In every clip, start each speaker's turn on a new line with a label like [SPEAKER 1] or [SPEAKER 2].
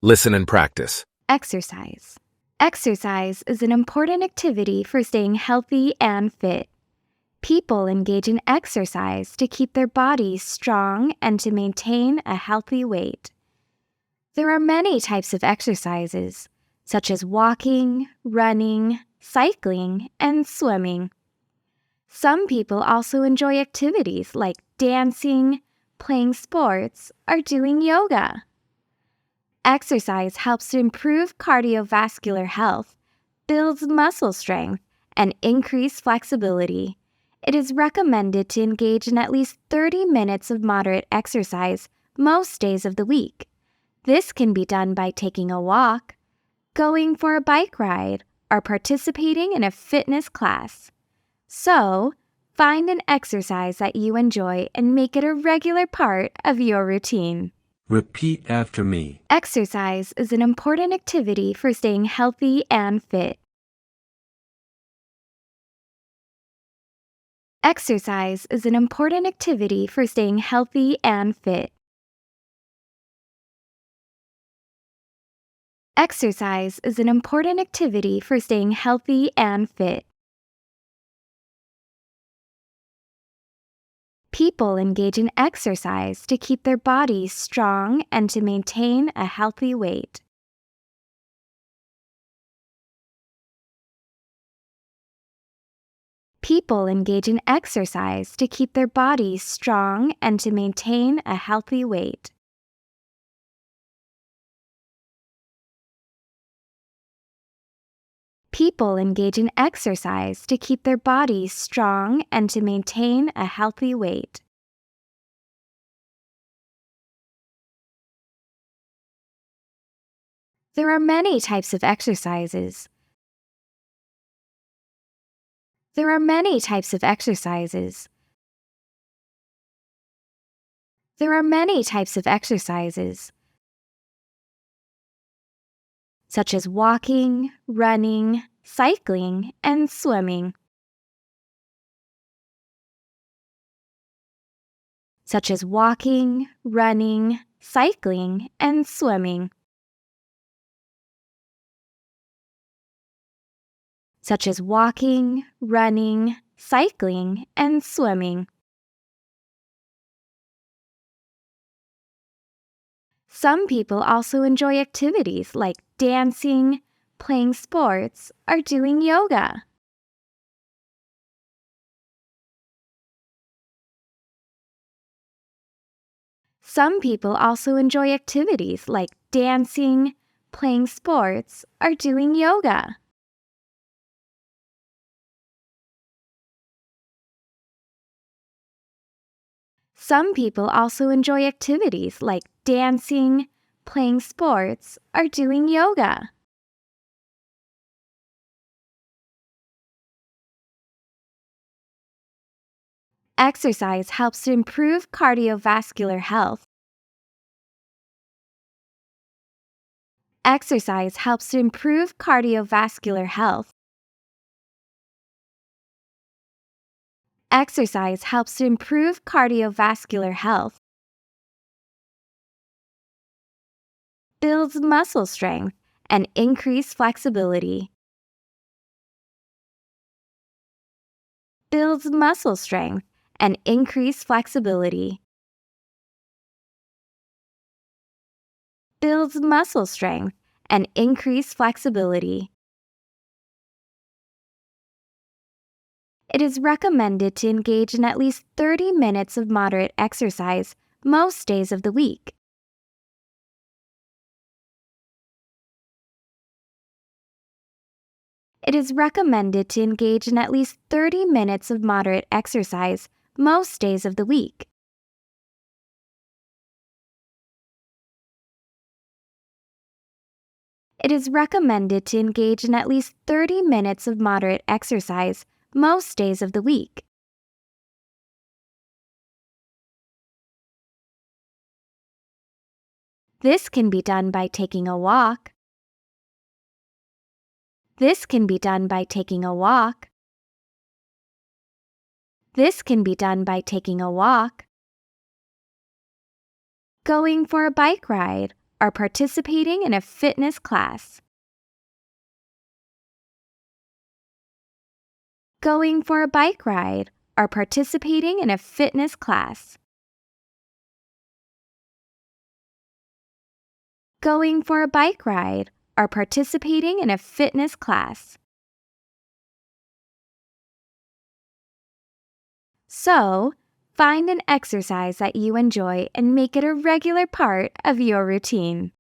[SPEAKER 1] Listen and practice.
[SPEAKER 2] Exercise. Exercise is an important activity for staying healthy and fit. People engage in exercise to keep their bodies strong and to maintain a healthy weight. There are many types of exercises, such as walking, running, cycling, and swimming. Some people also enjoy activities like dancing, playing sports, or doing yoga. Exercise helps to improve cardiovascular health, builds muscle strength, and increase flexibility. It is recommended to engage in at least 30 minutes of moderate exercise most days of the week. This can be done by taking a walk, going for a bike ride, or participating in a fitness class. So, find an exercise that you enjoy and make it a regular part of your routine.
[SPEAKER 3] Repeat after me.
[SPEAKER 2] Exercise is an important activity for staying healthy and fit. Exercise is an important activity for staying healthy and fit. Exercise is an important activity for staying healthy and fit. People engage in exercise to keep their bodies strong and to maintain a healthy weight. People engage in exercise to keep their bodies strong and to maintain a healthy weight. People engage in exercise to keep their bodies strong and to maintain a healthy weight. There are many types of exercises. There are many types of exercises. There are many types of exercises, such as walking, running, cycling, and swimming. Such as walking, running, cycling, and swimming. Such as walking, running, cycling, and swimming. Some people also enjoy activities like dancing, playing sports, or doing yoga. Some people also enjoy activities like dancing, playing sports, or doing yoga. Some people also enjoy activities like dancing, playing sports, or doing yoga. Exercise helps to improve cardiovascular health. Exercise helps to improve cardiovascular health. Exercise helps to improve cardiovascular health. Builds muscle strength and increase flexibility. Builds muscle strength and increase flexibility. Builds muscle strength and increase flexibility. It is recommended to engage in at least 30 minutes of moderate exercise most days of the week. It is recommended to engage in at least 30 minutes of moderate exercise most days of the week. It is recommended to engage in at least 30 minutes of moderate exercise most days of the week. This can be done by taking a walk. This can be done by taking a walk. This can be done by taking a walk, going for a bike ride, are participating in a fitness class. Going for a bike ride are participating in a fitness class. Going for a bike ride are participating in a fitness class. So, find an exercise that you enjoy and make it a regular part of your routine.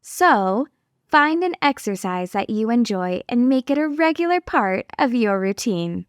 [SPEAKER 2] So, find an exercise that you enjoy and make it a regular part of your routine.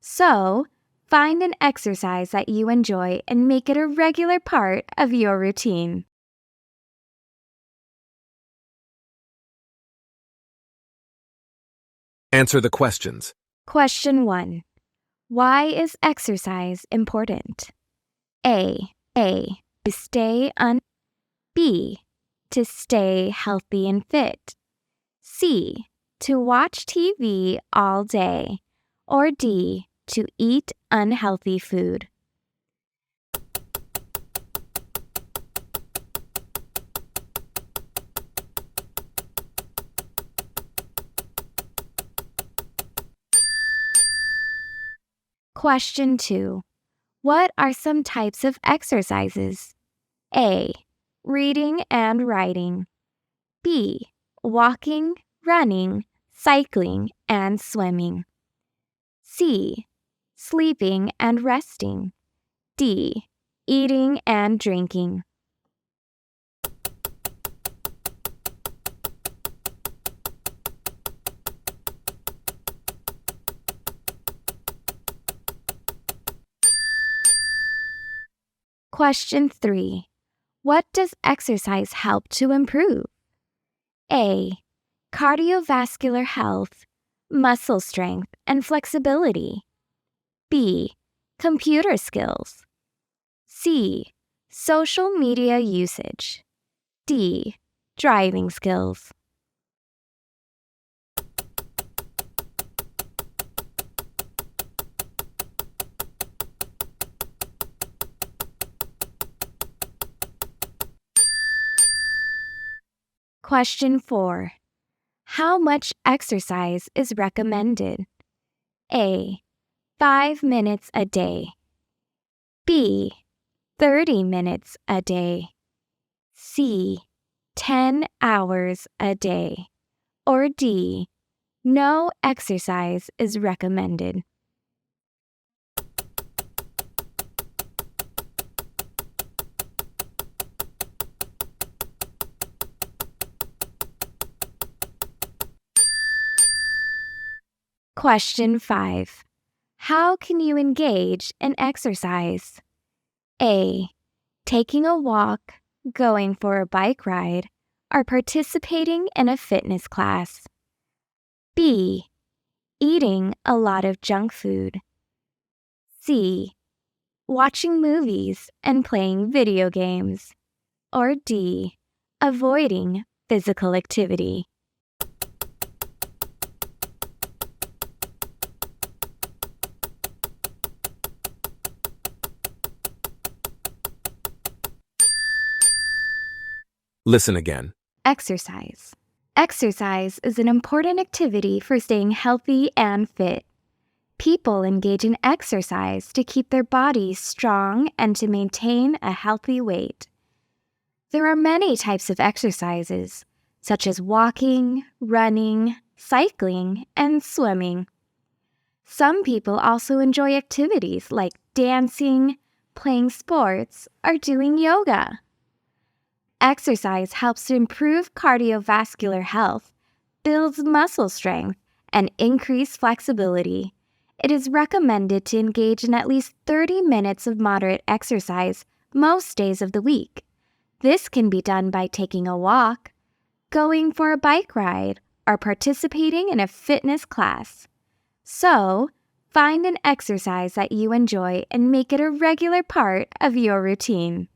[SPEAKER 2] So, find an exercise that you enjoy and make it a regular part of your routine.
[SPEAKER 1] Answer the questions.
[SPEAKER 2] Question 1. Why is exercise important? A. To stay B. To stay healthy and fit. C. To watch TV all day. Or D. To eat unhealthy food. Question 2. What are some types of exercises? A. Reading and writing. B. Walking, running, cycling, and swimming. C. Sleeping and resting. D. Eating and drinking. Question 3. What does exercise help to improve? A. Cardiovascular health, muscle strength, and flexibility. B. Computer skills. C. Social media usage. D. Driving skills. Question 4. How much exercise is recommended? A. 5 minutes a day. B. 30 minutes a day. C. 10 hours a day. Or D. No exercise is recommended. Question 5. How can you engage in exercise? A. Taking a walk, going for a bike ride, or participating in a fitness class. B. Eating a lot of junk food. C. Watching movies and playing video games. Or D. Avoiding physical activity.
[SPEAKER 1] Listen again.
[SPEAKER 2] Exercise. Exercise is an important activity for staying healthy and fit. People engage in exercise to keep their bodies strong and to maintain a healthy weight. There are many types of exercises, such as walking, running, cycling, and swimming. Some people also enjoy activities like dancing, playing sports, or doing yoga. Exercise helps to improve cardiovascular health, builds muscle strength, and increase flexibility. It is recommended to engage in at least 30 minutes of moderate exercise most days of the week. This can be done by taking a walk, going for a bike ride, or participating in a fitness class. So, find an exercise that you enjoy and make it a regular part of your routine.